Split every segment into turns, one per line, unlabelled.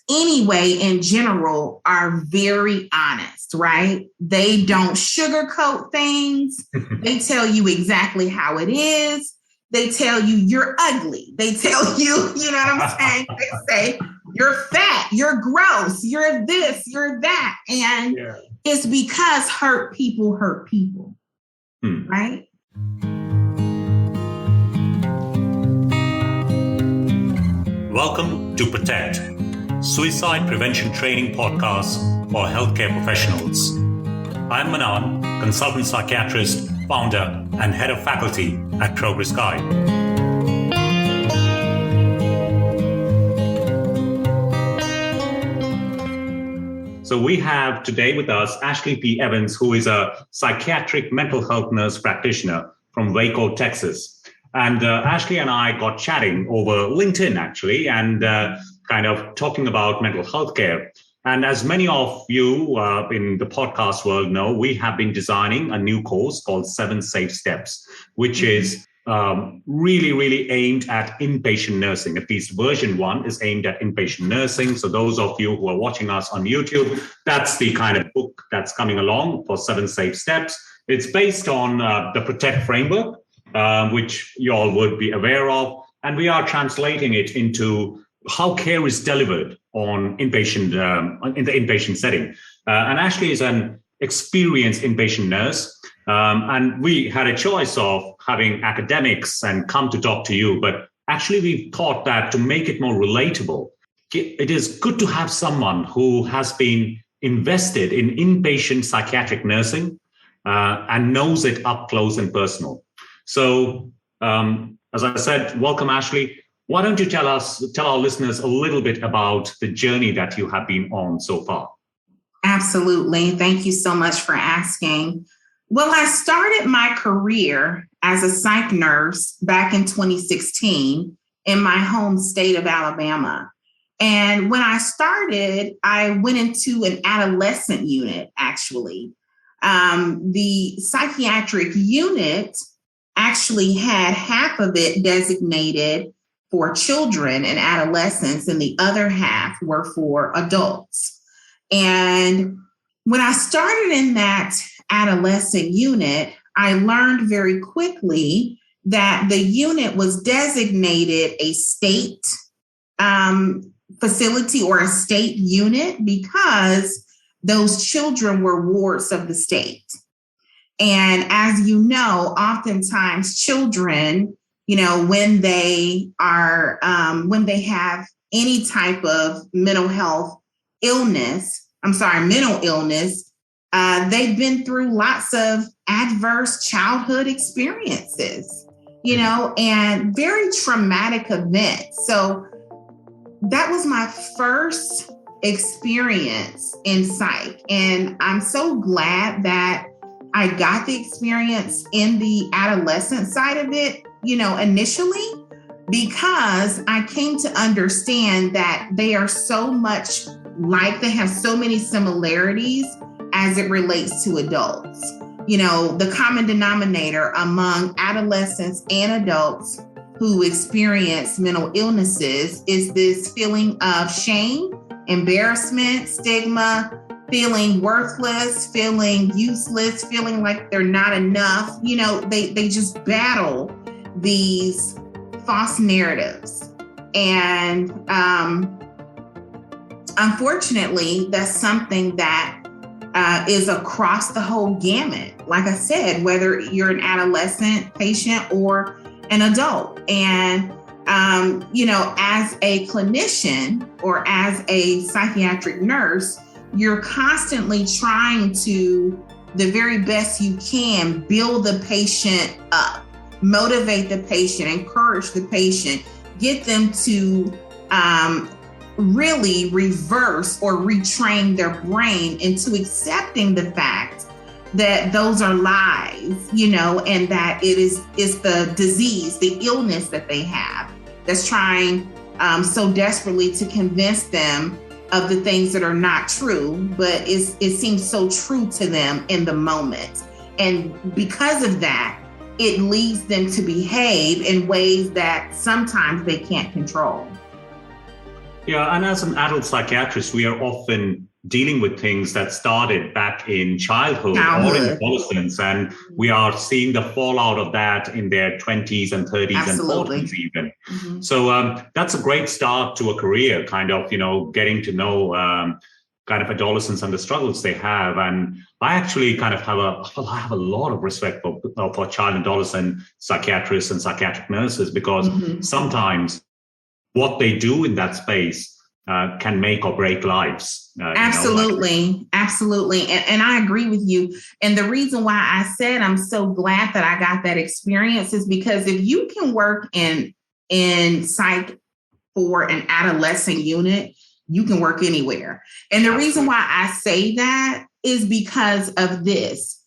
anyway, in general, are very honest, right? They don't sugarcoat things. They tell you exactly how it is. They tell you you're ugly. They tell you, you know what I'm saying? They say you're fat, you're gross, you're this, you're that. And it's because hurt people, right?
Welcome to Protect, Suicide Prevention Training Podcast for healthcare professionals. I'm Manan, consultant psychiatrist, founder, and head of faculty at Progress Guide. So we have today with us Ashley P. Evans, who is a psychiatric mental health nurse practitioner from Waco, Texas. And Ashley and I got chatting over LinkedIn, actually, and kind of talking about mental health care. And as many of you in the podcast world know, we have been designing a new course called 7 Safe Steps, which is really aimed at inpatient nursing. At least version 1 is aimed at inpatient nursing. So those of you who are watching us on YouTube, that's the kind of book that's coming along for 7 Safe Steps. It's based on the Protect framework, which you all would be aware of. And we are translating it into how care is delivered on inpatient, in the inpatient setting. And Ashley is an experienced inpatient nurse. And we had a choice of having academics and come to talk to you. But actually, we thought that to make it more relatable, it is good to have someone who has been invested in inpatient psychiatric nursing and knows it up close and personal. So, as I said, welcome, Ashley. Why don't you tell our listeners a little bit about the journey that you have been on so far?
Absolutely. Thank you so much for asking. Well, I started my career as a psych nurse back in 2016 in my home state of Alabama. And when I started, I went into an adolescent unit, actually. The psychiatric unit actually had half of it designated for children and adolescents, and the other half were for adults. And when I started in that adolescent unit, I learned very quickly that the unit was designated a state facility or a state unit because those children were wards of the state. And as you know, oftentimes children, you know, when they have any type of mental illness, they've been through lots of adverse childhood experiences, you know, and very traumatic events. So that was my first experience in psych. And I'm so glad that I got the experience in the adolescent side of it, you know, initially, because I came to understand that they are so much like, they have so many similarities as it relates to adults. You know, the common denominator among adolescents and adults who experience mental illnesses is this feeling of shame, embarrassment, stigma, feeling worthless, feeling useless, feeling like they're not enough. You know, they just battle these false narratives. And unfortunately, that's something that is across the whole gamut. Like I said, whether you're an adolescent patient or an adult. And, you know, as a clinician or as a psychiatric nurse, you're constantly trying to, the very best you can, build the patient up, motivate the patient, encourage the patient, get them to really reverse or retrain their brain into accepting the fact that those are lies, you know, and that it's the disease, the illness that they have that's trying so desperately to convince them of the things that are not true, but it seems so true to them in the moment. And because of that, it leads them to behave in ways that sometimes they can't control.
Yeah, and as an adult psychiatrist, we are often dealing with things that started back in childhood or in adolescence, and we are seeing the fallout of that in their 20s and 30s
Absolutely.
and 40s even. So that's a great start to a career, kind of, getting to know kind of adolescents and the struggles they have. And I actually kind of have a lot of respect for child and adolescent psychiatrists and psychiatric nurses, because sometimes what they do in that space can make or break lives.
Absolutely. And I agree with you. And the reason why I said I'm so glad that I got that experience is because if you can work in psych for an adolescent unit, you can work anywhere. And the reason why I say that is because of this.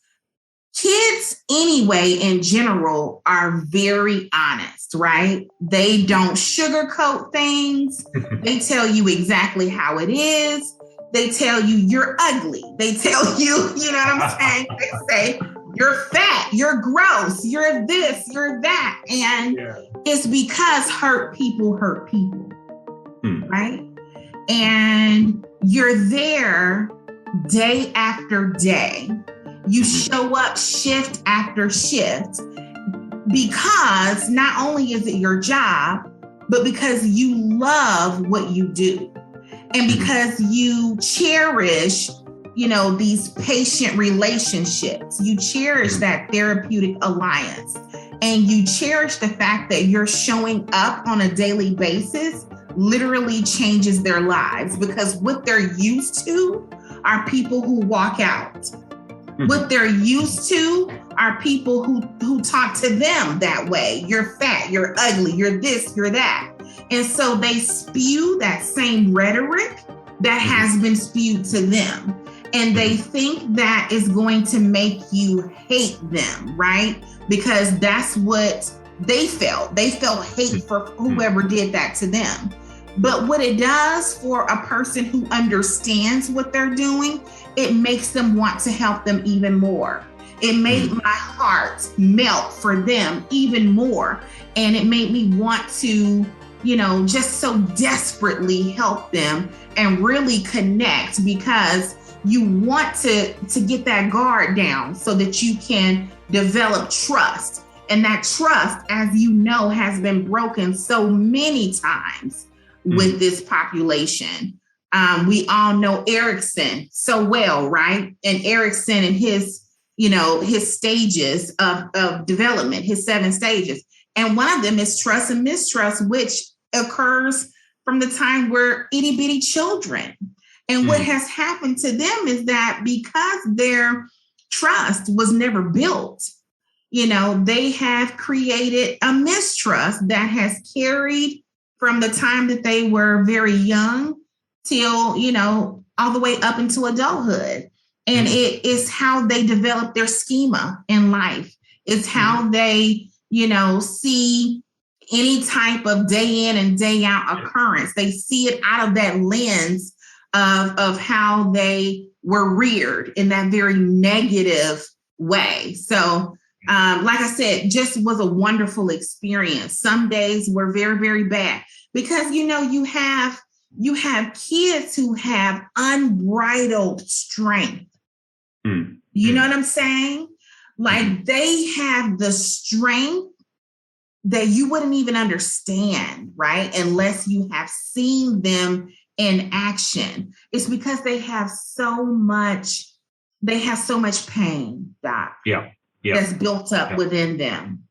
Kids, anyway, in general, are very honest, right? They don't sugarcoat things. They tell you exactly how it is. They tell you you're ugly. They tell you, you know what I'm saying? They say you're fat, you're gross, you're this, you're that. And it's because hurt people, right? And you're there day after day. You show up shift after shift because not only is it your job, but because you love what you do and because you cherish, these patient relationships. You cherish that therapeutic alliance, and you cherish the fact that you're showing up on a daily basis literally changes their lives, because what they're used to are people who walk out. What they're used to are people who talk to them that way. You're fat, you're ugly, you're this, you're that. And so they spew that same rhetoric that has been spewed to them. And they think that is going to make you hate them, right? Because that's what they felt. They felt hate for whoever did that to them. But what it does for a person who understands what they're doing, it makes them want to help them even more. It made my heart melt for them even more. And it made me want to, just so desperately help them and really connect, because you want to get that guard down so that you can develop trust. And that trust, as you know, has been broken so many times with this population. We all know Erickson so well, right? And Erickson and his stages of development, his 7 stages. And one of them is trust and mistrust, which occurs from the time we're itty bitty children. And what has happened to them is that because their trust was never built, they have created a mistrust that has carried from the time that they were very young till, all the way up into adulthood. And it is how they develop their schema in life. It's how they, see any type of day in and day out occurrence. They see it out of that lens of how they were reared in that very negative way. So, like I said, just was a wonderful experience. Some days were very, very bad because, you have kids who have unbridled strength. You know what I'm saying? Like they have the strength that you wouldn't even understand, right? Unless you have seen them in action. It's because they have so much pain, Doc. That's built up within them.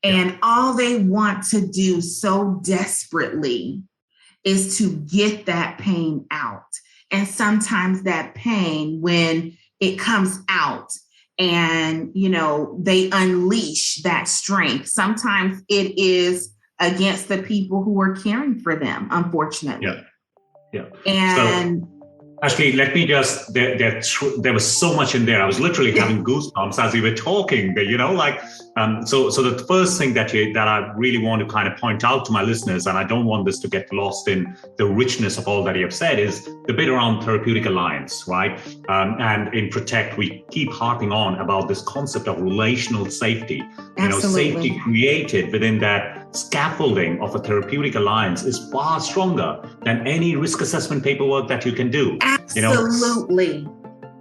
And all they want to do so desperately is to get that pain out. And sometimes that pain, when it comes out and, they unleash that strength, sometimes it is against the people who are caring for them, unfortunately. And
Ashley, let me just, there was so much in there. I was literally having goosebumps as you were talking, so the first thing that I really want to kind of point out to my listeners, and I don't want this to get lost in the richness of all that you have said, is the bit around therapeutic alliance, right? And in Protect, we keep harping on about this concept of relational safety.
Absolutely.
Safety created within that scaffolding of a therapeutic alliance is far stronger than any risk assessment paperwork that you can do.
Absolutely.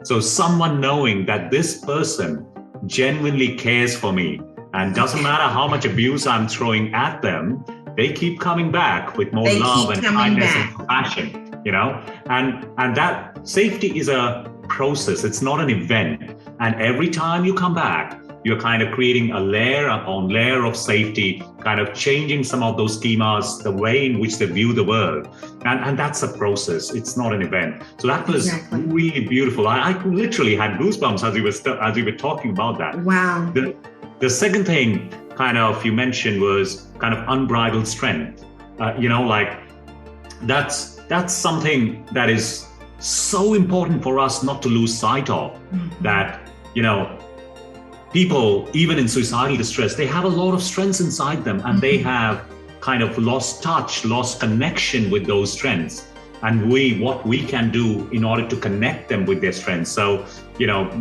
So someone knowing that this person genuinely cares for me, and doesn't matter how much abuse I'm throwing at them, they keep coming back with more love and kindness and compassion. And that safety is a process. It's not an event. And every time you come back, you're kind of creating a layer upon layer of safety, kind of changing some of those schemas, the way in which they view the world. And that's a process. It's not an event. So that was really beautiful. I literally had goosebumps as we were talking about that.
Wow.
The second thing kind of you mentioned was kind of unbridled strength. That's something that is so important for us not to lose sight of.
Mm-hmm.
That, people, even in suicidal distress, they have a lot of strengths inside them, and they have kind of lost touch, lost connection with those strengths. And what we can do in order to connect them with their strengths. So,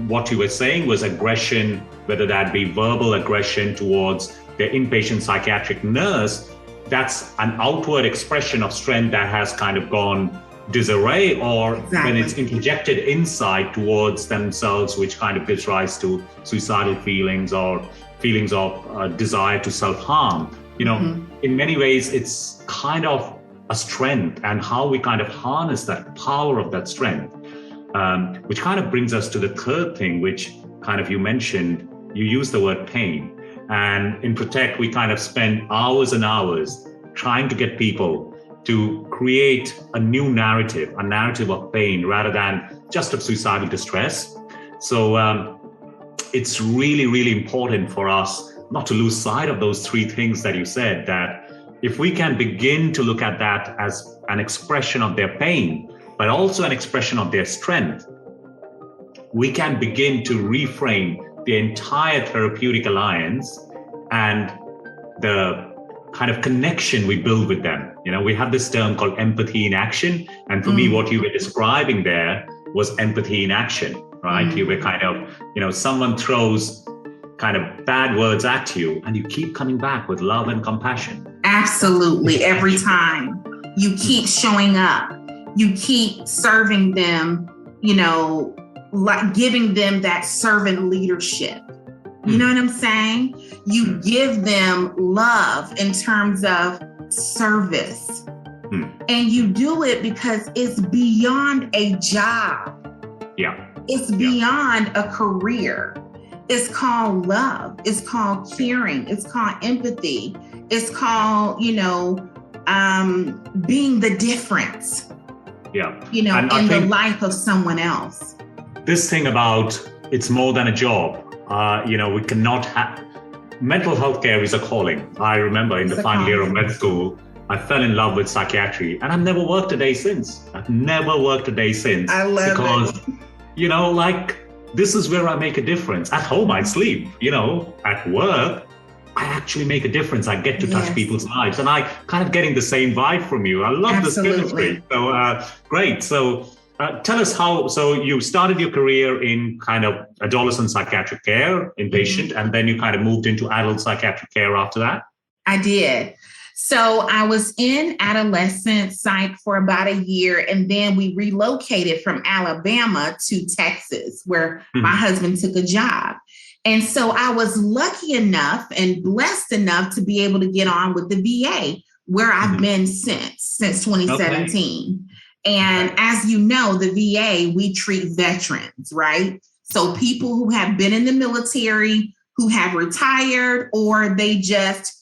what you were saying was aggression, whether that be verbal aggression towards their inpatient psychiatric nurse, that's an outward expression of strength that has kind of gone disarray, or when it's interjected inside towards themselves, which kind of gives rise to suicidal feelings or feelings of desire to self-harm. In many ways, it's kind of a strength, and how we kind of harness that power of that strength, which kind of brings us to the third thing, which kind of you mentioned. You used the word pain. And in Protect, we kind of spend hours and hours trying to get people to create a new narrative, a narrative of pain rather than just of suicidal distress. So it's really, really important for us not to lose sight of those three things that you said, that if we can begin to look at that as an expression of their pain, but also an expression of their strength, we can begin to reframe the entire therapeutic alliance and the kind of connection we build with them. We have this term called empathy in action. And for me, what you were describing there was empathy in action, right? You were kind of, someone throws kind of bad words at you and you keep coming back with love and compassion.
Absolutely. Every time you keep showing up, you keep serving them, like giving them that servant leadership. You know what I'm saying? You give them love in terms of service. And you do it because it's beyond a job.
Yeah.
It's beyond a career. It's called love. It's called caring. It's called empathy. It's called, being the difference.
Yeah.
In the life of someone else.
This thing about it's more than a job. We cannot have mental health care is a calling. I remember in the final year of med school, I fell in love with psychiatry, and I've never worked a day since. I love it. Because, this is where I make a difference. At home, I sleep. At work, I actually make a difference. I get to touch people's lives, and I kind of getting the same vibe from you. I love this chemistry. So great. So tell us so you started your career in kind of adolescent psychiatric care, inpatient, and then you kind of moved into adult psychiatric care after that?
I did. So I was in adolescent psych for about a year, and then we relocated from Alabama to Texas, where my husband took a job. And so I was lucky enough and blessed enough to be able to get on with the VA, where I've been since 2017. And as you know, the VA, we treat veterans, right? So people who have been in the military, who have retired, or they just,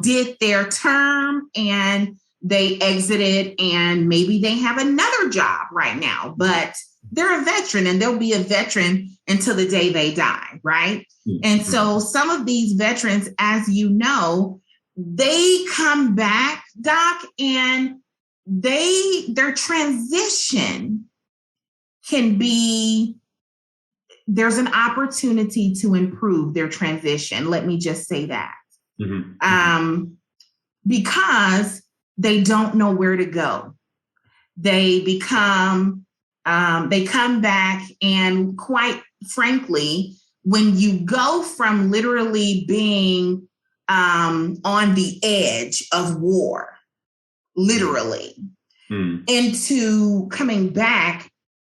did their term and they exited, and maybe they have another job right now, but they're a veteran and they'll be a veteran until the day they die, right? And so some of these veterans, as you know, they come back, Doc, and their transition can be, there's an opportunity to improve their transition. Let me just say that. Because they don't know where to go. they come back, and quite frankly, when you go from literally being on the edge of war, literally, into coming back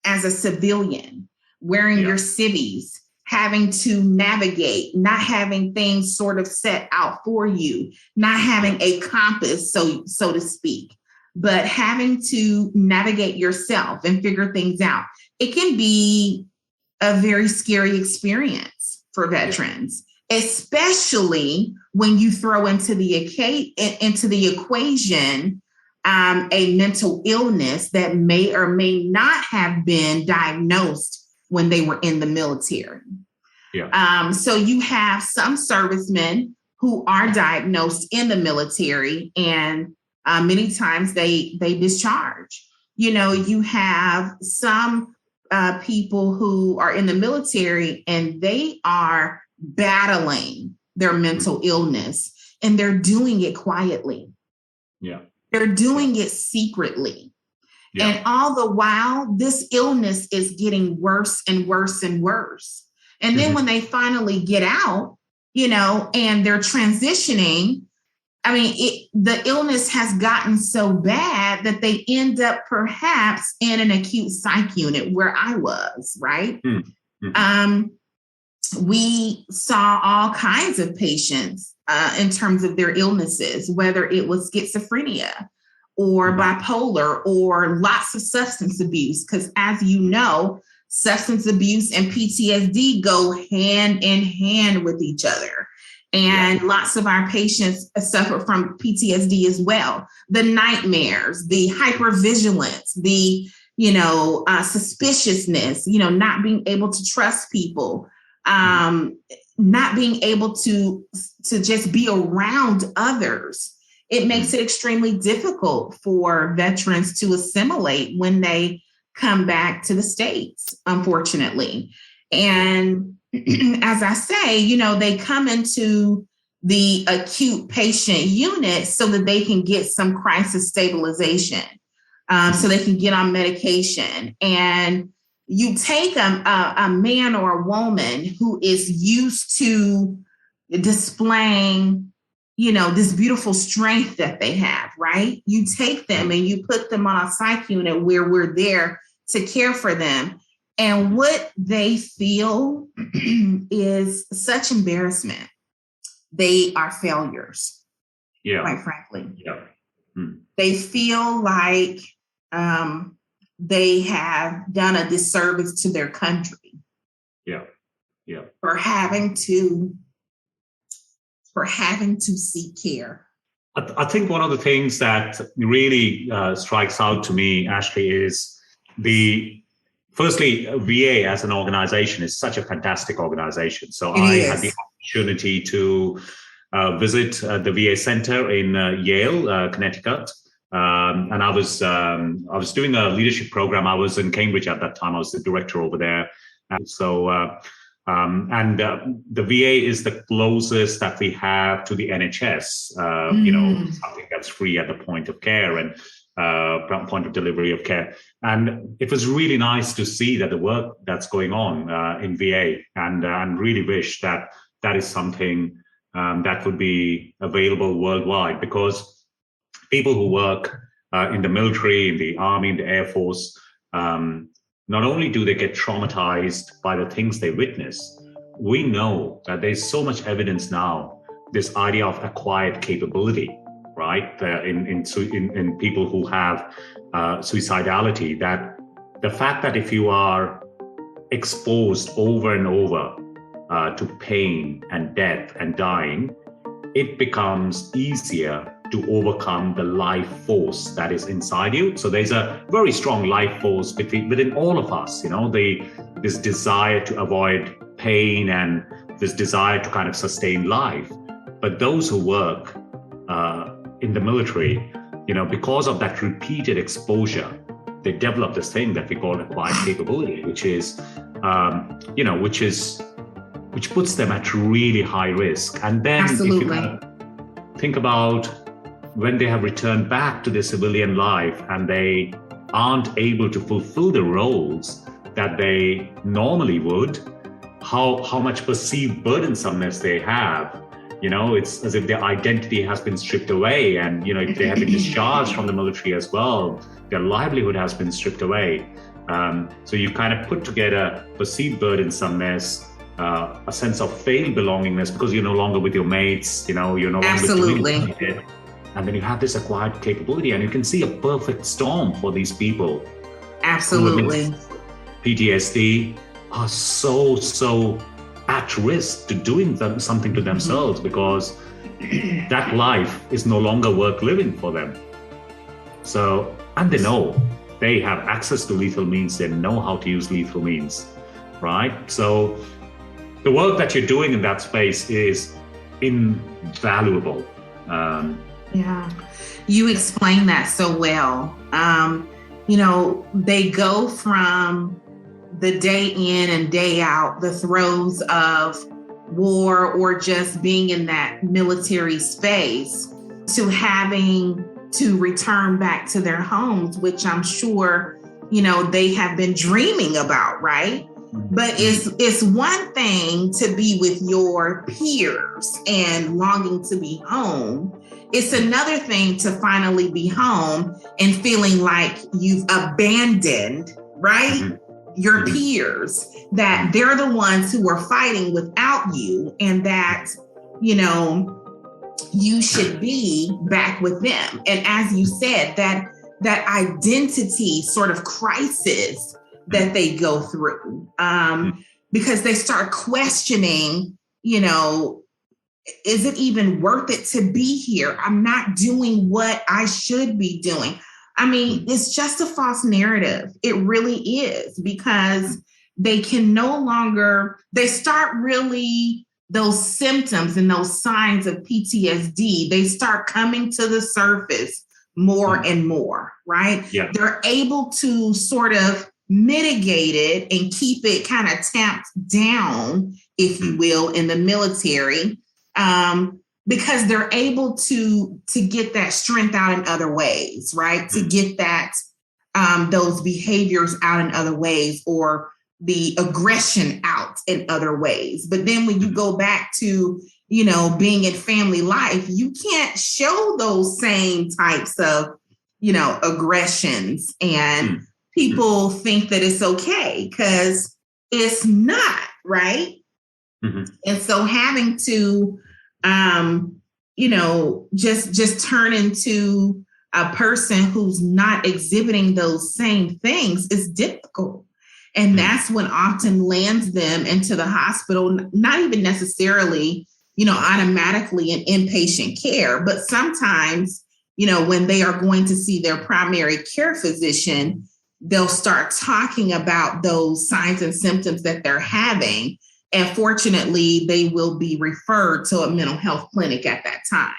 as a civilian, wearing your civvies, having to navigate, not having things sort of set out for you, not having a compass, so to speak, but having to navigate yourself and figure things out. It can be a very scary experience for veterans, especially when you throw into the equation a mental illness that may or may not have been diagnosed when they were in the military. So you have some servicemen who are diagnosed in the military, and many times they discharge. You have some people who are in the military and they are battling their mental illness, and they're doing it quietly. They're doing it secretly. And all the while, this illness is getting worse and worse and worse. And then when they finally get out, and they're transitioning, the illness has gotten so bad that they end up perhaps in an acute psych unit, where I was, right? We saw all kinds of patients in terms of their illnesses, whether it was schizophrenia or bipolar or lots of substance abuse, because as you know, substance abuse and PTSD go hand in hand with each other. And lots of our patients suffer from PTSD as well. The nightmares, the hypervigilance, the, suspiciousness, not being able to trust people, not being able to just be around others. It makes it extremely difficult for veterans to assimilate when they come back to the States, unfortunately. And as I say, they come into the acute patient unit so that they can get some crisis stabilization, so they can get on medication. And you take a man or a woman who is used to displaying, this beautiful strength that they have, right? You take them and you put them on a psych unit where we're there to care for them. And what they feel is such embarrassment. They are failures, quite frankly. They feel like they have done a disservice to their country for having to seek care.
I think one of the things that really strikes out to me, Ashley, is firstly, VA as an organization is such a fantastic organization. So I had the opportunity to visit the VA center in Yale, Connecticut. And I was doing a leadership program. I was in Cambridge at that time. I was the director over there. And so, the VA is the closest that we have to the NHS, something that's free at the point of care and point of delivery of care. And it was really nice to see that the work that's going on in VA, and really wish that is something that would be available worldwide, because people who work in the military, in the Army, in the Air Force, not only do they get traumatized by the things they witness, we know that there's so much evidence now, this idea of acquired capability, right? In people who have suicidality, that the fact that if you are exposed over and over to pain and death and dying, it becomes easier to overcome the life force that is inside you. So there's a very strong life force within all of us, this desire to avoid pain and this desire to kind of sustain life. But those who work in the military, because of that repeated exposure, they develop this thing that we call acquired capability, which puts them at really high risk. And then if you kind of think about when they have returned back to their civilian life and they aren't able to fulfill the roles that they normally would, how much perceived burdensomeness they have. It's as if their identity has been stripped away, and if they have been discharged from the military as well, their livelihood has been stripped away. So you kind of put together perceived burdensomeness, a sense of failed belongingness because you're no longer with your mates, you're no longer
Absolutely.
with community. And then you have this acquired capability, and you can see a perfect storm for these people.
Absolutely.
PTSD are so at risk to doing something to themselves because that life is no longer worth living for them. So, and they know they have access to lethal means, they know how to use lethal means, right? So the work that you're doing in that space is invaluable.
Yeah, you explain that so well. They go from the day in and day out, the throes of war or just being in that military space, to having to return back to their homes, which I'm sure, they have been dreaming about, right? But it's one thing to be with your peers and longing to be home. It's another thing to finally be home and feeling like you've abandoned, right? Your peers, that they're the ones who are fighting without you, and that, you should be back with them. And as you said, that identity sort of crisis that they go through, because they start questioning, is it even worth it to be here? I'm not doing what I should be doing. I mean, it's just a false narrative. It really is, because they can no longer, they start really, those symptoms and those signs of PTSD, they start coming to the surface more and more, right?
Yeah.
They're able to sort of mitigate it and keep it kind of tamped down, if you will, in the military, because they're able to get that strength out in other ways, right? To get that, those behaviors out in other ways, or the aggression out in other ways. But then when you go back to, being in family life, you can't show those same types of, aggressions, and people think that it's okay because it's not, right? And so having to, just turn into a person who's not exhibiting those same things is difficult. And that's when often lands them into the hospital, not even necessarily, automatically in inpatient care, but sometimes, when they are going to see their primary care physician, they'll start talking about those signs and symptoms that they're having. And fortunately, they will be referred to a mental health clinic at that time,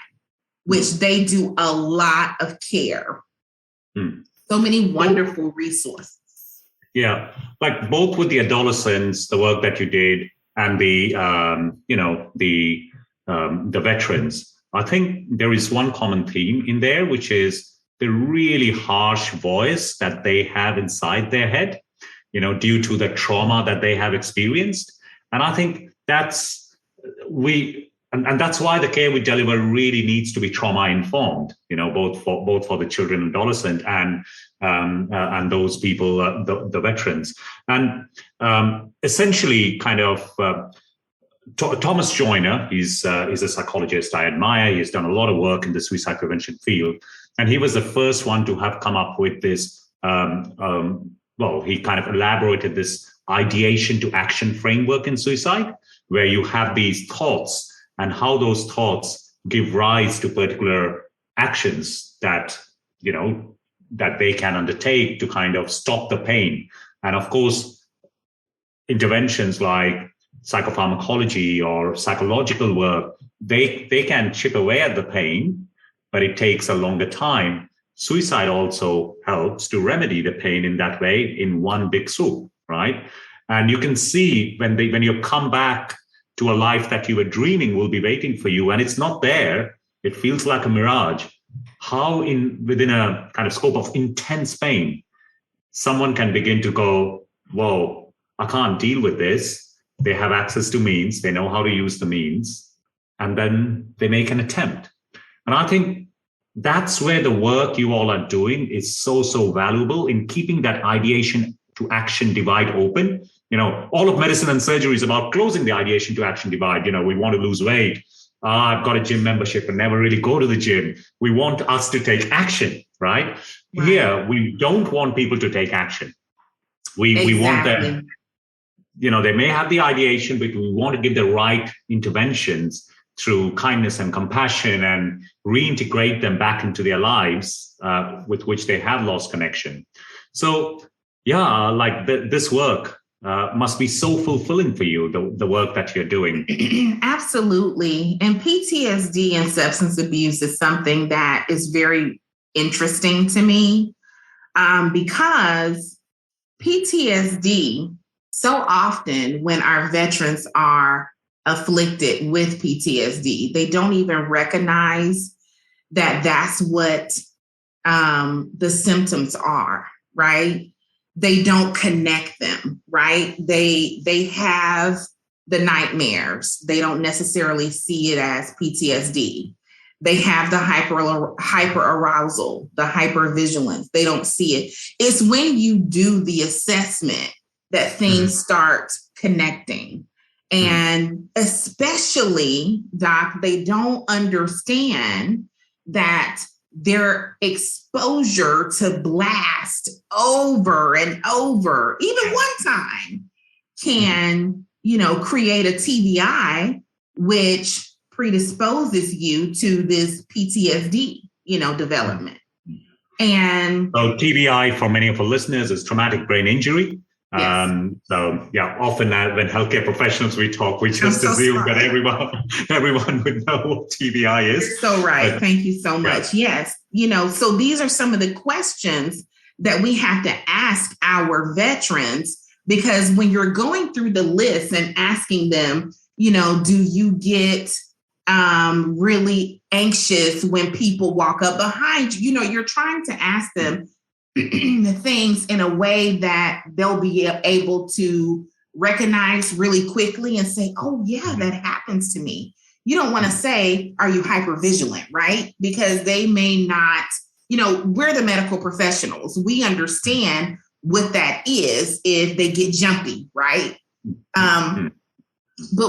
which they do a lot of care. So many wonderful resources.
Yeah, like both with the adolescents, the work that you did, and the veterans, I think there is one common theme in there, which is the really harsh voice that they have inside their head, due to the trauma that they have experienced. And I think that's that's why the care we deliver really needs to be trauma informed, both for the children and adolescent and those people, the veterans. And essentially, kind of, Thomas Joyner, he's a psychologist I admire. He's done a lot of work in the suicide prevention field, and he was the first one to have come up with this. He kind of elaborated this ideation to action framework in suicide, where you have these thoughts and how those thoughts give rise to particular actions that that they can undertake to kind of stop the pain. And of course, interventions like psychopharmacology or psychological work, they can chip away at the pain, but it takes a longer time. Suicide also helps to remedy the pain in that way, in one big swoop, right? And you can see when you come back to a life that you were dreaming will be waiting for you, and it's not there, it feels like a mirage, how within a kind of scope of intense pain, someone can begin to go, whoa, I can't deal with this. They have access to means. They know how to use the means. And then they make an attempt. And I think that's where the work you all are doing is so, so valuable in keeping that ideation to action divide open. All of medicine and surgery is about closing the ideation to action divide. We want to lose weight. I've got a gym membership and never really go to the gym. We want us to take action, right? Here, we don't want people to take action. We want them, they may have the ideation, but we want to give the right interventions through kindness and compassion and reintegrate them back into their lives with which they have lost connection. So, this work must be so fulfilling for you, the work that you're doing.
Absolutely. And PTSD and substance abuse is something that is very interesting to me because PTSD, so often when our veterans are afflicted with PTSD, they don't even recognize that that's what the symptoms are, right? They don't connect them, right? They have the nightmares. They don't necessarily see it as PTSD. They have the hyper arousal, the hypervigilance. They don't see it. It's when you do the assessment that things start connecting. And especially, Doc, they don't understand that their exposure to blast over and over, even one time, can, create a TBI, which predisposes you to this PTSD, development. And
so TBI, for many of our listeners, is traumatic brain injury.
Yes.
Often when healthcare professionals we talk, we just assume that everyone would know what TBI is.
You're so right. But, thank you so much. Yes. So these are some of the questions that we have to ask our veterans, because when you're going through the list and asking them, do you get really anxious when people walk up behind you? You're trying to ask them the things in a way that they'll be able to recognize really quickly and say, oh yeah, that happens to me. You don't want to say, are you hypervigilant, right? Because they may not, we're the medical professionals. We understand what that is if they get jumpy, right? But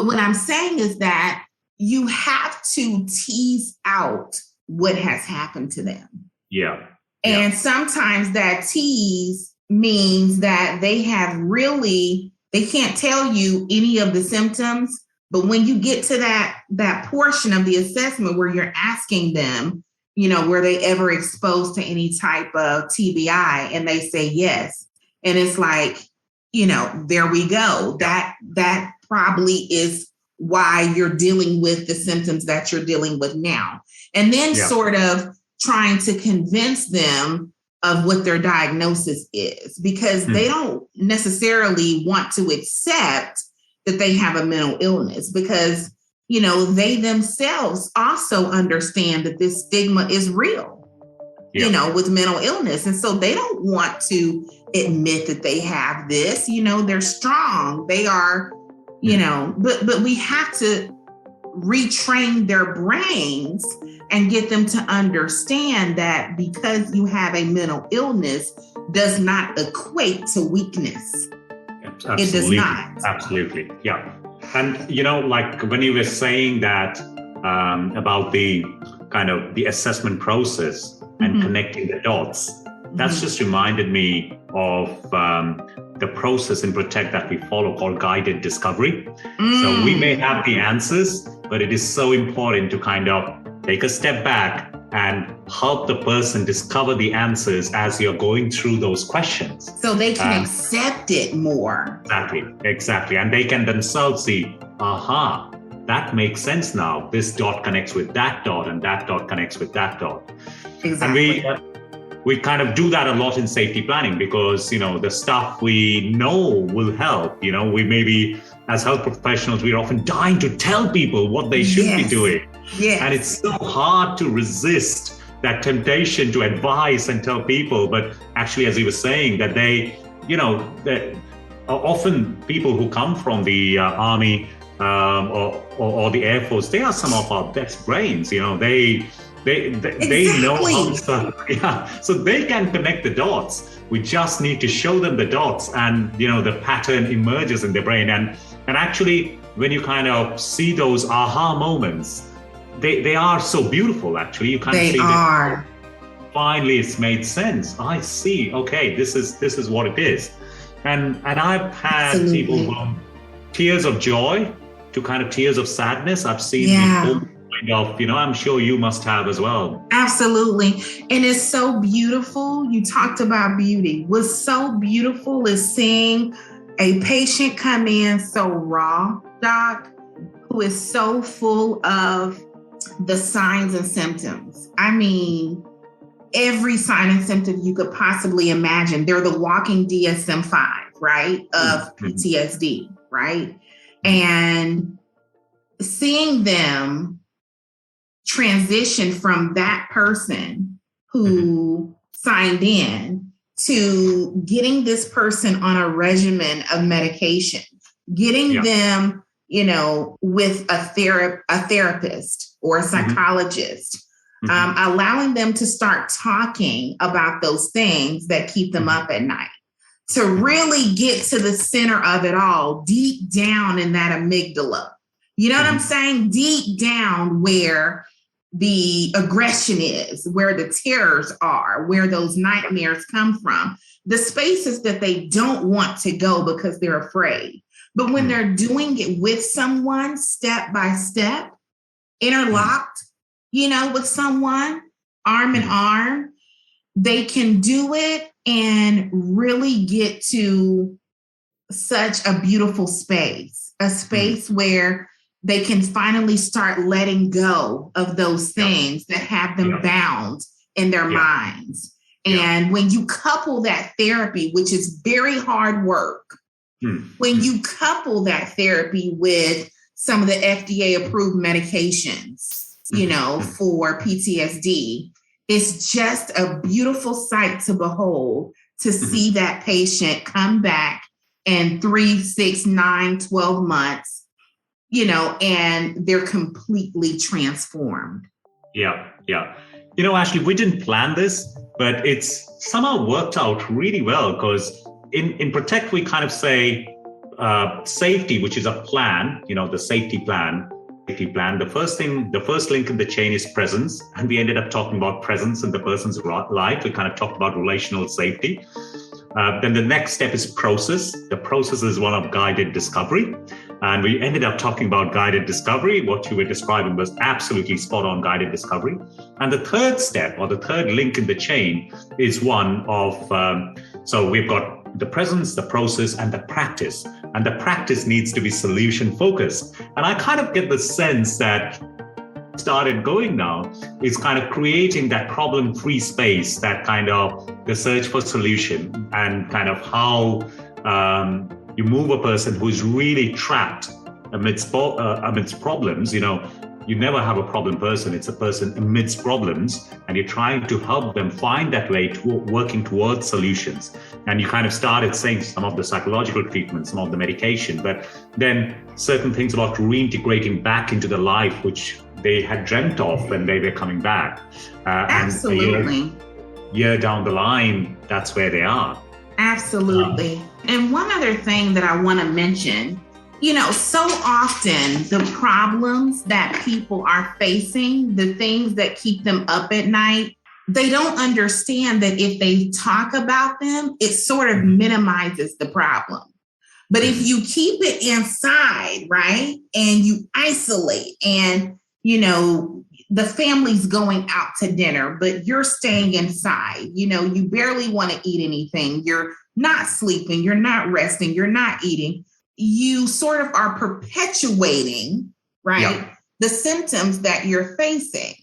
what I'm saying is that you have to tease out what has happened to them.
Yeah.
And sometimes that tease means that they can't tell you any of the symptoms. But when you get to that portion of the assessment where you're asking them, were they ever exposed to any type of TBI? And they say yes. And it's like, there we go. That probably is why you're dealing with the symptoms that you're dealing with now. And then sort of trying to convince them of what their diagnosis is, because they don't necessarily want to accept that they have a mental illness, because, they themselves also understand that this stigma is real, with mental illness. And so they don't want to admit that they have this, they're strong, they are, but we have to retrain their brains and get them to understand that because you have a mental illness does not equate to weakness.
Absolutely.
It does not.
Absolutely. Yeah. And, when you were saying that about the kind of the assessment process and connecting the dots, that's just reminded me of the process in Protect that we follow called guided discovery. So we may have the answers, but it is so important to kind of take a step back and help the person discover the answers as you're going through those questions.
So they can accept it more.
Exactly. And they can themselves see, that makes sense now. This dot connects with that dot and that dot connects with that dot.
Exactly.
And we kind of do that a lot in safety planning because, the stuff we know will help. We maybe, as health professionals, we're often dying to tell people what they should be doing.
Yes.
And it's so hard to resist that temptation to advise and tell people. But actually, as you were saying, that they, that often people who come from the army or the Air Force, they are some of our best brains. They know how to start, so they can connect the dots. We just need to show them the dots, and the pattern emerges in their brain. And actually, when you kind of see those aha moments, they are so beautiful. Actually, you kind of see that finally it's made sense. I see. Okay, this is what it is. And I've had people from tears of joy to kind of tears of sadness. I've seen people kind of, I'm sure you must have as well.
Absolutely. And it's so beautiful. You talked about beauty. What's so beautiful is seeing a patient come in so raw, Doc, who is so full of the signs and symptoms. I mean, every sign and symptom you could possibly imagine. They're the walking DSM-5, right, of PTSD, right? And seeing them transition from that person who signed in to getting this person on a regimen of medication, getting them, with a therapist or a psychologist, allowing them to start talking about those things that keep them up at night, to really get to the center of it all, deep down in that amygdala. You know what I'm saying? Deep down where the aggression is, where the terrors are, where those nightmares come from, the spaces that they don't want to go because they're afraid. But when they're doing it with someone, step by step, interlocked, with someone, arm in arm, they can do it and really get to such a beautiful space, a space where they can finally start letting go of those things that have them bound in their minds. And when you couple that therapy, which is very hard work, when you couple that therapy with some of the FDA approved medications, for PTSD, it's just a beautiful sight to behold, to see that patient come back in 3, 6, 9, 12 months, and they're completely transformed.
Yeah. Ashley, we didn't plan this, but it's somehow worked out really well, because in Protect, we kind of say safety, which is a plan, the safety plan. The first link in the chain is presence. And we ended up talking about presence in the person's life. We kind of talked about relational safety. Then the next step is process. The process is one of guided discovery. And we ended up talking about guided discovery. What you were describing was absolutely spot on, guided discovery. And the third step, or the third link in the chain, is one of, so we've got the presence, the process, and the practice. And the practice needs to be solution focused. And I kind of get the sense that started going now is kind of creating that problem-free space, that kind of the search for solution, and kind of how you move a person who's really trapped amidst problems. You never have a problem person. It's a person amidst problems, and you're trying to help them find that way to working towards solutions. And you kind of started saying some of the psychological treatment, some of the medication, but then certain things about reintegrating back into the life which they had dreamt of when they were coming back.
Absolutely.
And a year down the line, that's where they are.
Absolutely. And one other thing that I want to mention, so often the problems that people are facing, the things that keep them up at night, they don't understand that if they talk about them, it sort of minimizes the problem. But if you keep it inside, right, and you isolate, and, the family's going out to dinner, but you're staying inside, you barely want to eat anything. You're not sleeping. You're not resting. You're not eating. You sort of are perpetuating, right, the symptoms that you're facing.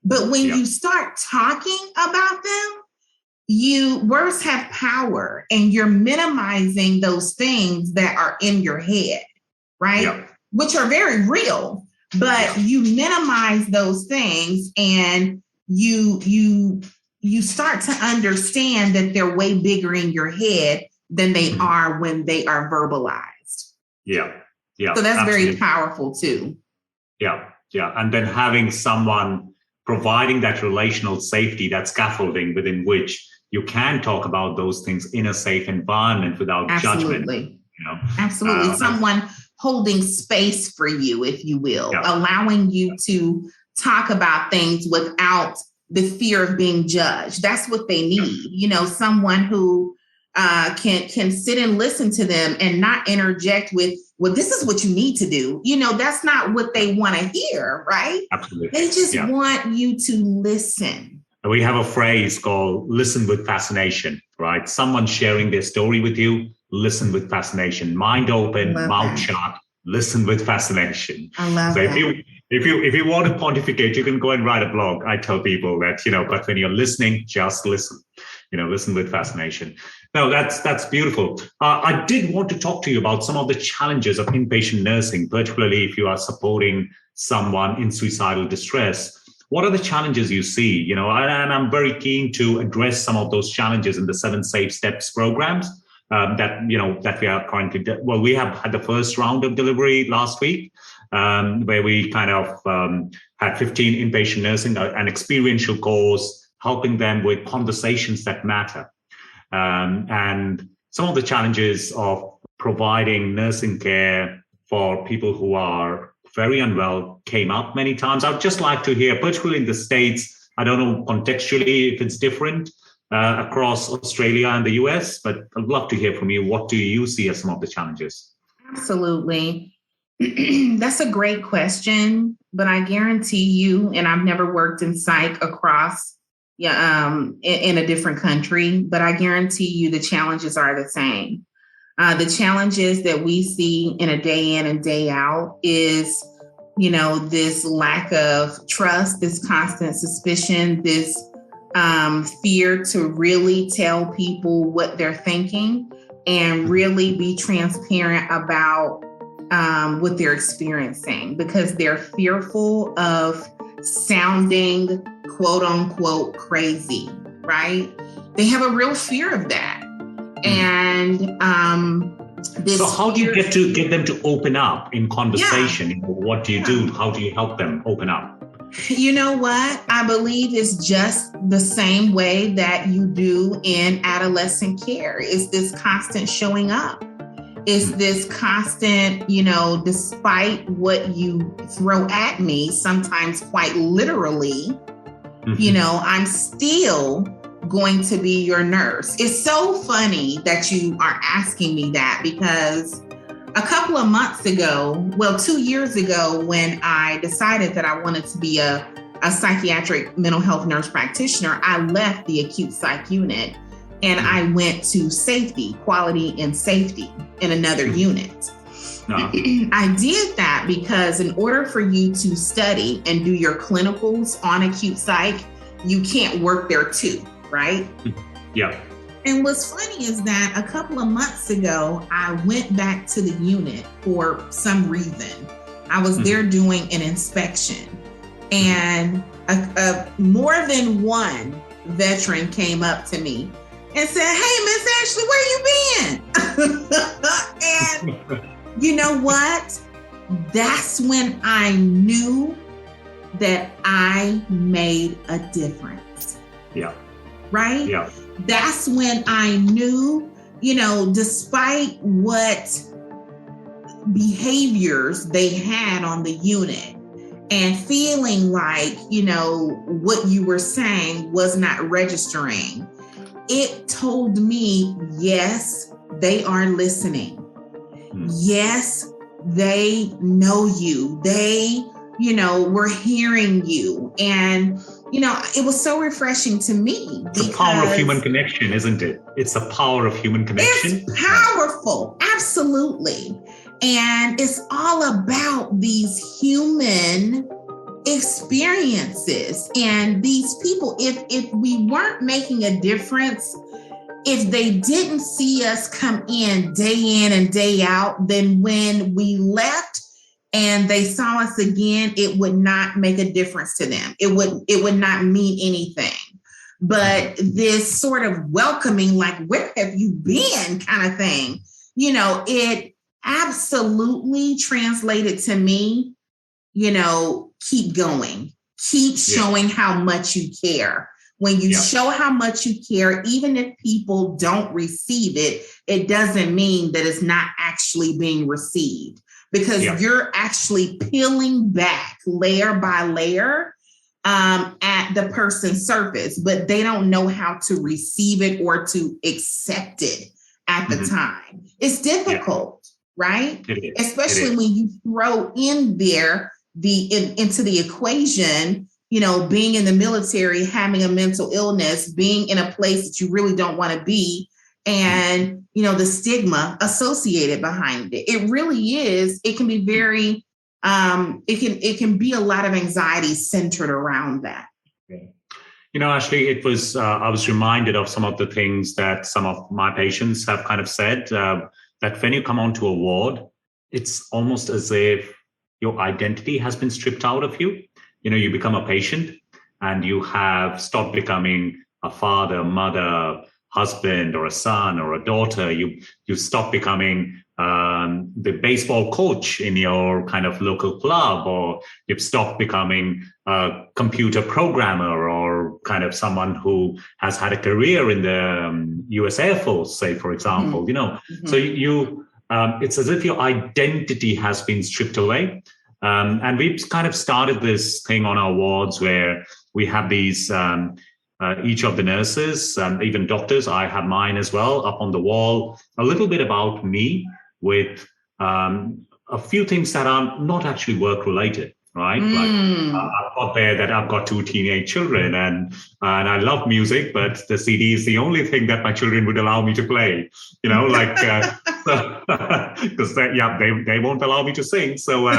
But when you start talking about them, words have power, and you're minimizing those things that are in your head, right, which are very real, but you minimize those things, and you you start to understand that they're way bigger in your head than they are when they are verbalized.
Yeah. Yeah.
So that's
absolutely.
very powerful too.
Yeah. Yeah. And then having someone providing that relational safety, that scaffolding within which you can talk about those things in a safe environment without judgment.
Absolutely. Someone holding space for you, if you will, allowing you to talk about things without the fear of being judged. That's what they need. Someone who can sit and listen to them and not interject with, well, this is what you need to do. That's not what they want to hear, right?
Absolutely.
They just want you to listen.
We have a phrase called listen with fascination, right? Someone sharing their story with you, listen with fascination. Mind open, mouth shut, listen with fascination.
I love that.
If you want to pontificate, you can go and write a blog. I tell people that, but when you're listening, just listen. Listen with fascination. No, that's beautiful. I did want to talk to you about some of the challenges of inpatient nursing, particularly if you are supporting someone in suicidal distress. What are the challenges you see? And I'm very keen to address some of those challenges in the 7 Safe Steps programs that we are currently. Well, we have had the first round of delivery last week, where we kind of had 15 inpatient nursing, an experiential course, helping them with conversations that matter. And some of the challenges of providing nursing care for people who are very unwell came up many times. I'd just like to hear, particularly in the States, I don't know contextually if it's different across Australia and the US, but I'd love to hear from you. What do you see as some of the challenges?
Absolutely. That's a great question, but I guarantee you, and I've never worked in psych across in a different country, but I guarantee you the challenges are the same. The challenges that we see in a day in and day out is, this lack of trust, this constant suspicion, this fear to really tell people what they're thinking and really be transparent about what they're experiencing, because they're fearful of sounding quote unquote crazy, right? They have a real fear of that. And
so how do you get them to open up in conversation? What do you do? How do you help them open up?
You know what? I believe it's just the same way that you do in adolescent care. It's this constant showing up. It's this constant, despite what you throw at me, sometimes quite literally, I'm still going to be your nurse. It's so funny that you are asking me that, because a couple of months ago, 2 years ago, when I decided that I wanted to be a psychiatric mental health nurse practitioner, I left the acute psych unit and I went to safety, quality and safety in another unit. I did that because in order for you to study and do your clinicals on acute psych, you can't work there too, right?
Yeah.
And what's funny is that a couple of months ago, I went back to the unit for some reason. I was there doing an inspection, and more than one veteran came up to me and said, "Hey, Miss Ashley, where you been?" And you know what? That's when I knew that I made a difference.
Yeah.
Right?
Yeah.
That's when I knew, despite what behaviors they had on the unit and feeling like, what you were saying was not registering, it told me, yes, they are listening. Yes, they know you. They, were hearing you. And, it was so refreshing to me.
It's the power of human connection, isn't it? It's the power of human connection.
It's powerful. Absolutely. And it's all about these human experiences. And these people, if we weren't making a difference, if they didn't see us come in and day out, then when we left and they saw us again, it would not make a difference to them. It would not mean anything. but this sort of welcoming, like, where have you been kind of thing, it absolutely translated to me, keep going, keep showing how much you care. When you show how much you care, even if people don't receive it, it doesn't mean that it's not actually being received, because you're actually peeling back layer by layer at the person's surface, but they don't know how to receive it or to accept it at the time. It's difficult, right?
It is.
Especially when you throw in there into the equation, being in the military, having a mental illness, being in a place that you really don't want to be, and, the stigma associated behind it. It really is. It can be very, it can be a lot of anxiety centered around that.
Ashley, it was, I was reminded of some of the things that some of my patients have kind of said, that when you come onto a ward, it's almost as if your identity has been stripped out of you. You become a patient and you have stopped becoming a father, mother, husband, or a son, or a daughter. You stop becoming the baseball coach in your kind of local club, or you've stopped becoming a computer programmer, or kind of someone who has had a career in the US Air Force, say, for example. So it's as if your identity has been stripped away. And we've kind of started this thing on our wards where we have these, each of the nurses and even doctors, I have mine as well, up on the wall, a little bit about me with a few things that are not actually work related, right? Like I've got there that I've got 2 teenage children and I love music, but the CD is the only thing that my children would allow me to play, because they won't allow me to sing. So,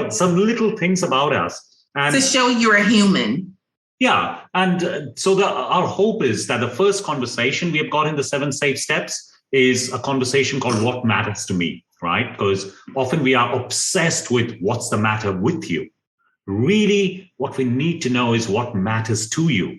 some little things about us. And
to show you're a human.
Yeah. And so our hope is that the first conversation we have got in the 7 safe steps is a conversation called What Matters to Me, right? Because often we are obsessed with what's the matter with you. Really, what we need to know is what matters to you.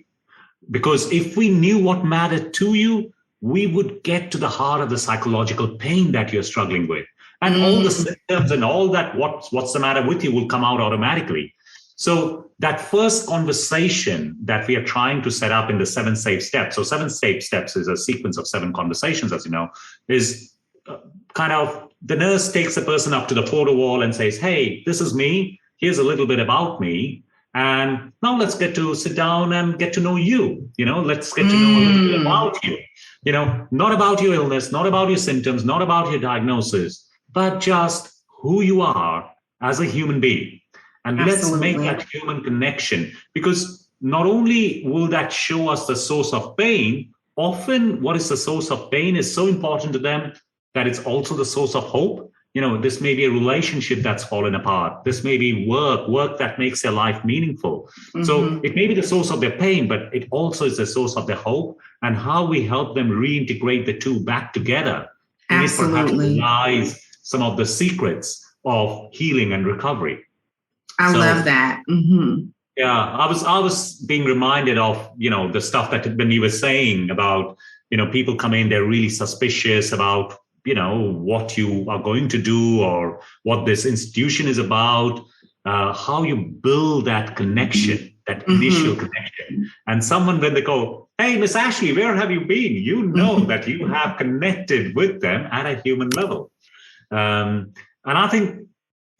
Because if we knew what mattered to you, we would get to the heart of the psychological pain that you're struggling with. And all the symptoms and all that, what's the matter with you will come out automatically. So that first conversation that we are trying to set up in the 7 safe steps, so 7 safe steps is a sequence of 7 conversations, as you know, is kind of the nurse takes the person up to the photo wall and says, hey, this is me. Here's a little bit about me. And now let's get to sit down and get to know you. Let's get to know a little bit about you. Not about your illness, not about your symptoms, not about your diagnosis, but just who you are as a human being. And Absolutely. Let's make that human connection, because not only will that show us the source of pain, often what is the source of pain is so important to them that it's also the source of hope. This may be a relationship that's fallen apart. This may be work that makes their life meaningful. So it may be the source of their pain, but it also is the source of their hope, and how we help them reintegrate the two back together.
Absolutely.
It perhaps lies some of the secrets of healing and recovery.
I love that.
Yeah, I was being reminded of, the stuff that when you were saying about, people come in, they're really suspicious about, what you are going to do or what this institution is about, how you build that connection, that initial connection. And someone, when they go, hey, Miss Ashley, where have you been? That you have connected with them at a human level. And I think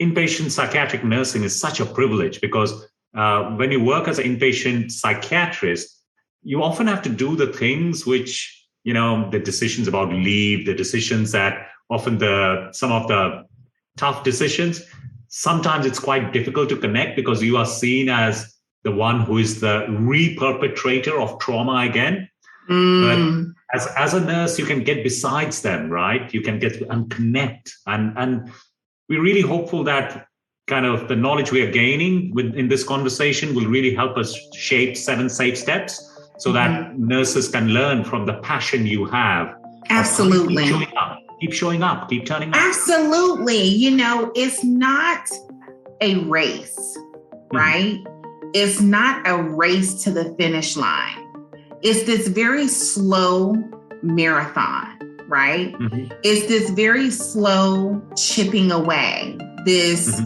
inpatient psychiatric nursing is such a privilege, because when you work as an inpatient psychiatrist, you often have to do the things which, the decisions about leave, the decisions that often some of the tough decisions, sometimes it's quite difficult to connect because you are seen as the one who is the re-perpetrator of trauma again. But as a nurse, you can get besides them, right? You can get and connect. And we're really hopeful that kind of the knowledge we are gaining in this conversation will really help us shape 7 safe steps, so that nurses can learn from the passion you have.
Absolutely.
Keep showing up, keep turning up.
Absolutely. It's not a race, right? it's not a race to the finish line. It's this very slow marathon, right?
Mm-hmm.
It's this very slow chipping away, this,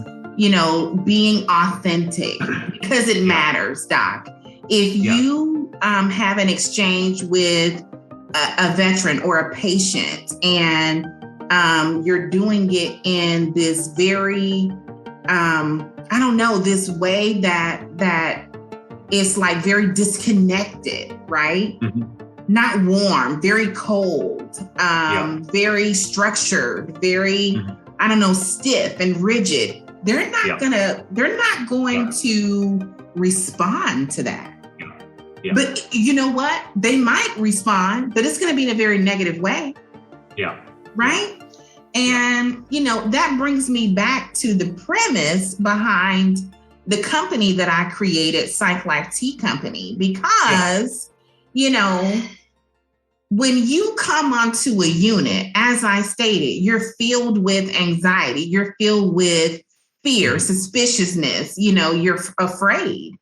being authentic, because it matters, Doc. If you have an exchange with a veteran or a patient and you're doing it in this very, this way that it's like very disconnected, right?
Mm-hmm.
Not warm, very cold, very structured, very, stiff and rigid. They're not going to respond to that.
Yeah.
But you know what? They might respond, but it's going to be in a very negative way.
Yeah.
Right? And, that brings me back to the premise behind the company that I created, Psych Life Tea Company, because, when you come onto a unit, as I stated, you're filled with anxiety, you're filled with fear, suspiciousness, you're afraid.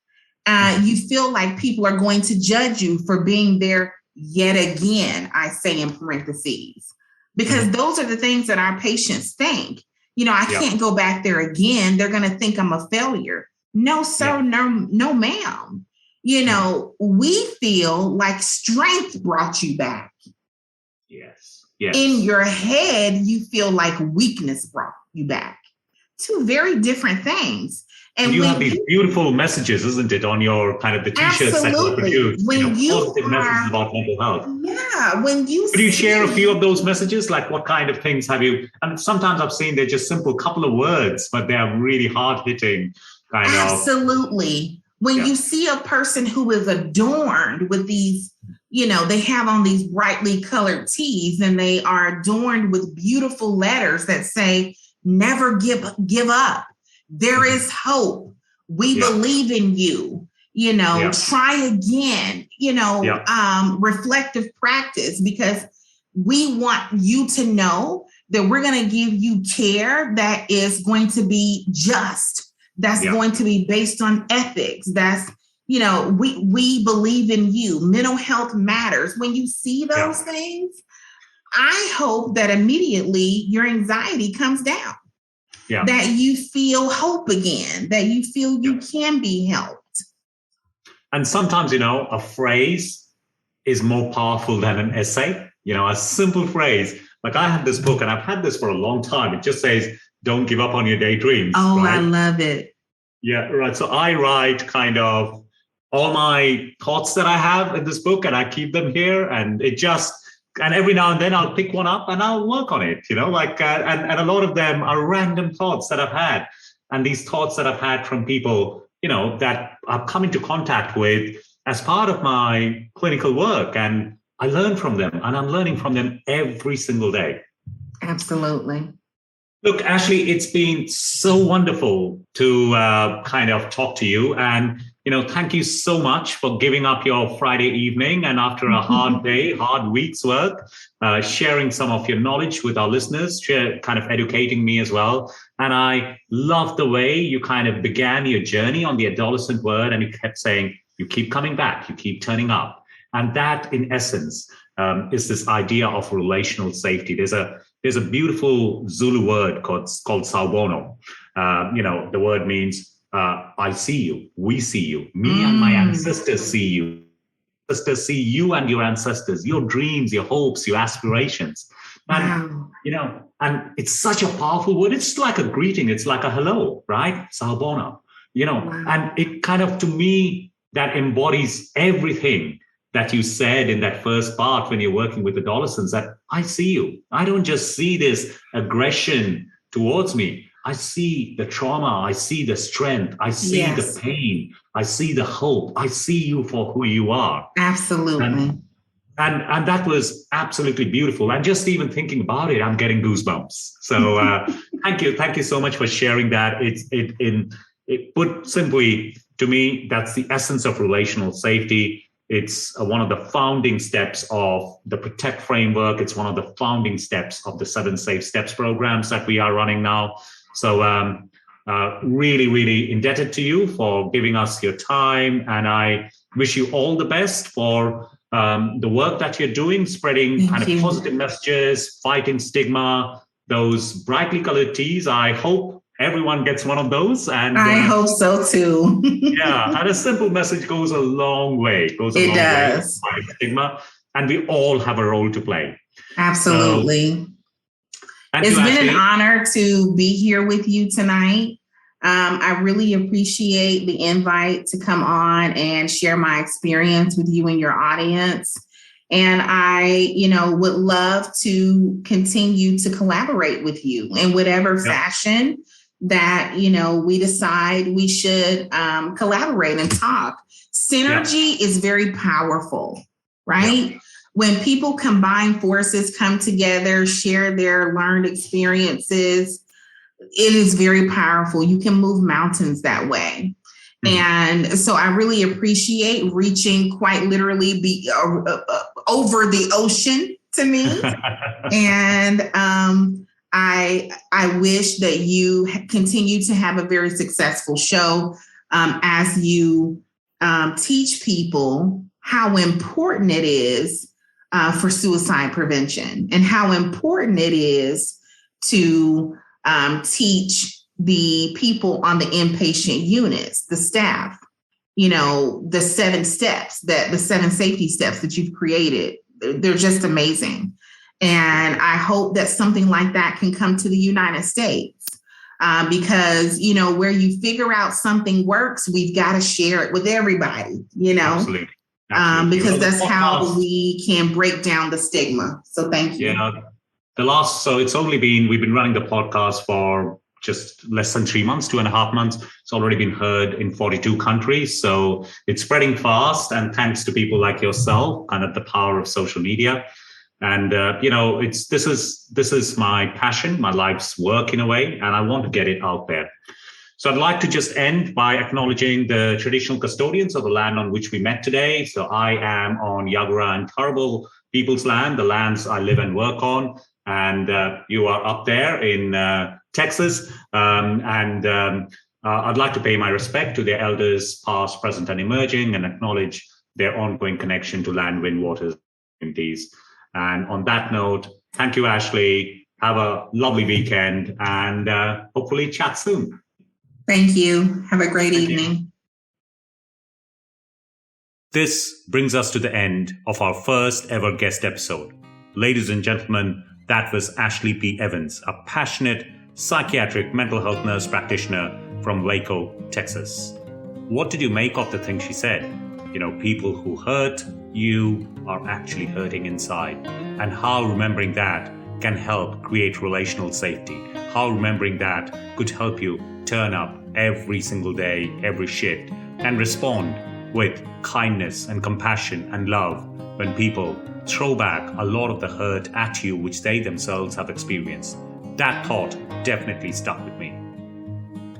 You feel like people are going to judge you for being there yet again, I say in parentheses, because those are the things that our patients think. I can't go back there again. They're going to think I'm a failure. No, sir. No, ma'am. We feel like strength brought you back.
Yes.
In your head, you feel like weakness brought you back. Two very different things. And
you have these beautiful messages, isn't it, on your kind of the t-shirts that you produce, positive messages about mental health.
Yeah,
Could you share a few of those messages? Like what kind of things have you, and sometimes I've seen they're just simple couple of words, but they're really hard-hitting kind of.
Absolutely. When you see a person who is adorned with these, they have on these brightly colored tees and they are adorned with beautiful letters that say, never give up. There is hope. We believe in you, try again, reflective practice, because we want you to know that we're going to give you care that is going to be just, that's going to be based on ethics. That's, we believe in you. Mental health matters. When you see those things, I hope that immediately your anxiety comes down. That you feel hope again, that you feel you can be helped.
And sometimes, a phrase is more powerful than an essay, a simple phrase. Like I have this book and I've had this for a long time. It just says, don't give up on your daydreams.
Oh, right? I love it.
Yeah, right. So I write kind of all my thoughts that I have in this book and I keep them here, and and every now and then I'll pick one up and I'll work on it, and a lot of them are random thoughts that I've had. And these thoughts that I've had from people, that I've come into contact with as part of my clinical work. And I learn from them, and I'm learning from them every single day.
Absolutely.
Look, Ashley, it's been so wonderful to kind of talk to you. And, thank you so much for giving up your Friday evening and after a hard week's work, sharing some of your knowledge with our listeners, kind of educating me as well. And I love the way you kind of began your journey on the adolescent word, and you kept saying, you keep coming back, you keep turning up. And that, in essence, is this idea of relational safety. There's a beautiful Zulu word called sawubona. The word means I see you, we see you, me and my ancestors see you. Ancestors see you and your ancestors, your dreams, your hopes, your aspirations. And, and it's such a powerful word. It's like a greeting. It's like a hello, right? Sawubona, and it kind of, to me, that embodies everything that you said in that first part when you're working with adolescents, that I see you. I don't just see this aggression towards me. I see the trauma. I see the strength. I see the pain. I see the hope. I see you for who you are.
Absolutely.
And that was absolutely beautiful. And just even thinking about it, I'm getting goosebumps. So thank you. Thank you so much for sharing that. It put simply, to me, that's the essence of relational safety. It's one of the founding steps of the Protect framework. It's one of the founding steps of the 7 Safe Steps programs that we are running now. So Really, really indebted to you for giving us your time. And I wish you all the best for the work that you're doing, spreading kind of positive messages, fighting stigma, those brightly colored teas. I hope everyone gets one of those. And
I hope so too.
Yeah, and a simple message goes a long way. It does. Way to fight stigma. And we all have a role to play.
Absolutely. So, it's been an honor to be here with you tonight. I really appreciate the invite to come on and share my experience with you and your audience. And I, would love to continue to collaborate with you in whatever fashion that, we decide we should collaborate and talk. Synergy is very powerful, right? Yeah. When people combine forces, come together, share their learned experiences, it is very powerful. You can move mountains that way. Mm-hmm. And so I really appreciate reaching quite literally over the ocean to me. And I wish that you continue to have a very successful show as you teach people how important it is for suicide prevention and how important it is to teach the people on the inpatient units, the staff, the 7 steps, the 7 safety steps that you've created. They're just amazing. And I hope that something like that can come to the United States because, where you figure out something works, we've got to share it with everybody,
Absolutely.
Because that's how we can break down the stigma. So thank you.
Yeah. We've been running the podcast for just less than 3 months, 2.5 months. It's already been heard in 42 countries. So it's spreading fast. And thanks to people like yourself, kind of the power of social media. And, this is my passion, my life's work in a way, and I want to get it out there. So I'd like to just end by acknowledging the traditional custodians of the land on which we met today. So I am on Yagara and Turrbal people's land, the lands I live and work on. And you are up there in Texas. I'd like to pay my respect to their elders, past, present, and emerging, and acknowledge their ongoing connection to land, wind, waters, communities. And on that note, thank you, Ashley. Have a lovely weekend and hopefully chat soon.
Thank you. Have a great evening.
This brings us to the end of our first ever guest episode. Ladies and gentlemen, that was Ashley P. Evans, a passionate psychiatric mental health nurse practitioner from Waco, Texas. What did you make of the things she said? People who hurt you are actually hurting inside, and how remembering that can help create relational safety. How remembering that could help you turn up every single day, every shift, and respond with kindness and compassion and love when people throw back a lot of the hurt at you which they themselves have experienced. That thought definitely stuck with me.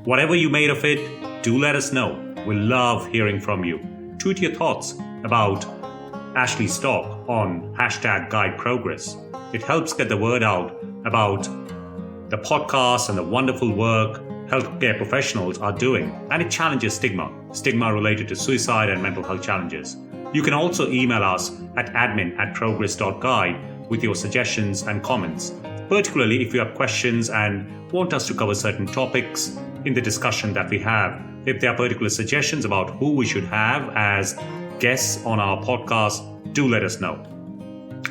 Whatever you made of it, do let us know. We love hearing from you. Tweet your thoughts about Ashley's talk on #GuideProgress. It helps get the word out about the podcast and the wonderful work healthcare professionals are doing, and it challenges stigma related to suicide and mental health challenges. You can also email us at admin@progress.guide with your suggestions and comments, particularly if you have questions and want us to cover certain topics in the discussion that we have. If there are particular suggestions about who we should have as guests on our podcast, do let us know.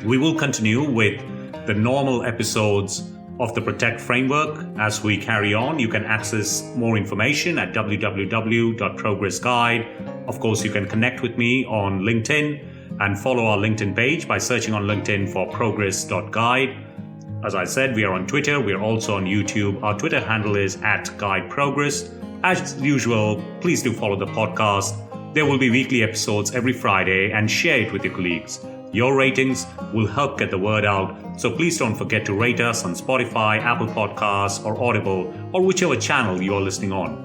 We will continue with the normal episodes of the Protect framework as we carry on. You can access more information at www.progressguide. Of course, you can connect with me on LinkedIn and follow our LinkedIn page by searching on LinkedIn for progress.guide. As I said, we are on Twitter. We are also on YouTube. Our Twitter handle is @guideprogress. As usual, please do follow the podcast. There will be weekly episodes every Friday, and share it with your colleagues. Your ratings will help get the word out, so please don't forget to rate us on Spotify, Apple Podcasts, or Audible, or whichever channel you are listening on.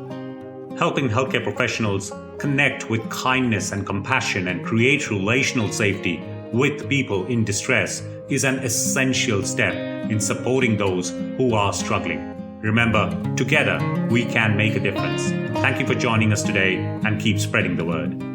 Helping healthcare professionals connect with kindness and compassion and create relational safety with people in distress is an essential step in supporting those who are struggling. Remember, together we can make a difference. Thank you for joining us today and keep spreading the word.